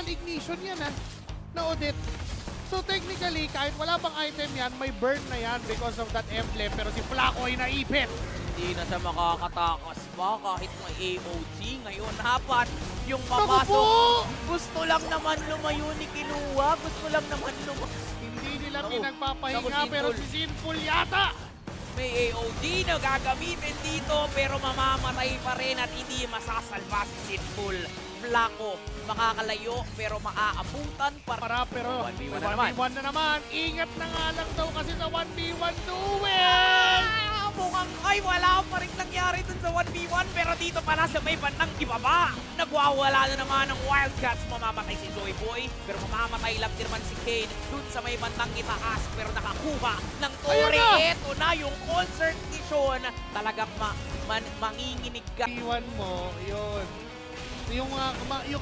Lethal Ignition yan na Odette. So technically, kahit wala pang item yan, may burn na yan because of that emblem. Pero si Flaco ay naipit. Hindi na siya makakatakas pa kahit may AOG. Ngayon, dapat yung Naku papasok. po! Gusto lang naman lumayo ni Kinuha. Gusto lang naman lumayo. Hindi nila Naku, pinagpapahinga naku, pero Sinful. si Sinful yata. May AOG na gagamitin dito pero mamamatay pa rin at hindi masasalba si Sinful. Flaco, makakalayo pero maaabutan pa. Para pero 1v1 na naman. 1v1 na naman. Ingat na nga lang daw kasi sa 1v1 duel. Mukhang ay wala pa rin nangyari dun sa 1v1 pero dito pala sa may bandang ibaba. Nagwawala na naman ng Wildcats. Mamamatay si Joy Boy pero mamamatay lang din naman si Kane dun sa may bandang itaas pero nakakuha ng Tore. Ayun na! Ito na yung concert mission. Talagang manginginig ka. 1v1 mo, yun. Yung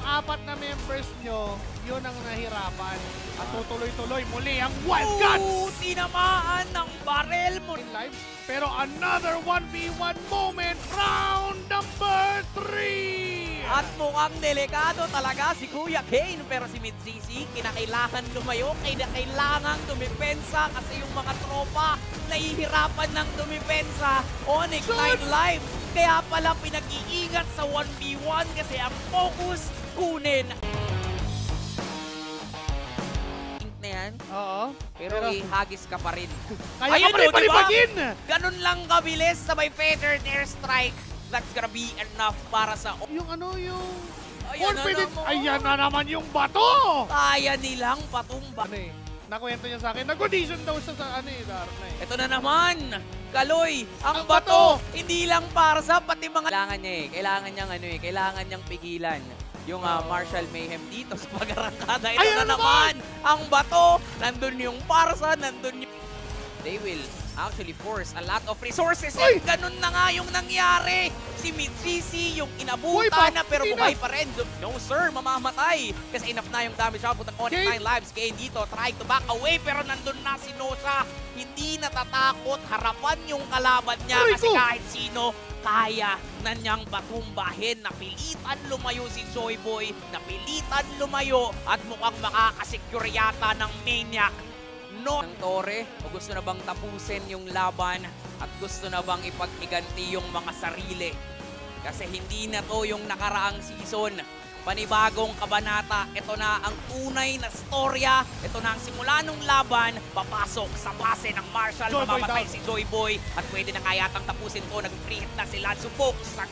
apat na members nyo, yun ang nahirapan. At tutuloy-tuloy muli ang Wildcats! Tinamaan ng barel mo. In live. Pero another 1v1 moment, round number 3! At mukhang delikado talaga si Kuya Kane. Pero si Mid-CC, kinakailangan lumayo, kinakailangan dumipensa kasi yung mga tropa nahihirapan ng dumipensa on Ignite Live. Kaya pala pinag-iingat sa 1v1 kasi ang focus kunin. Na yan, Oo. pero ihagis ka pa rin. Kaya Ayun, ka pa rin diba? palipagin! Ganun lang kabilis sa may feathered airstrike. That's gonna be enough para sa... Yung Ayan confidence. na naman. Ayan na naman yung bato! Kaya nilang patumba. Ano nakwento niya sa akin, nag-audition daw siya sa Dark Knight. Ito na naman, Kaloy, ang Ang bato, bato! hindi lang para sa pati mga... Kailangan niya kailangan niyang pigilan yung Martial Mayhem dito sa pag-arangkada. Ito Ayun na naman, ang bato, nandun yung Parsa, nandun yung... They will actually force a lot of resources. Ay! And ganun na nga yung nangyari. Si Mid-CC, yung Uy, inabutan na pero hindi buhay na. pa rin. No sir, mamamatay. Kasi enough na yung damage output ng Onyx Kane. 9 lives. Kane dito, trying to back away pero nandun na si Nosa. Hindi natatakot, harapan yung kalaban niya Aray kasi ko! kahit sino, kaya na niyang batumbahin. Napilitan lumayo si Joy Boy, napilitan lumayo at mukhang makakasecure yata ng Maniac. No. Ng Tore, o gusto na bang tapusin yung laban at gusto na bang ipag-iganti yung mga sarili? Kasi hindi na to yung nakaraang season. Panibagong kabanata, ito na ang tunay na storya. Ito na ang simula ng laban, papasok sa base ng Marshall. Joy Boy Mamamatay down. si Joy Boy at pwede na kaya tang tapusin to. Nag-free hit na sila. Subok sa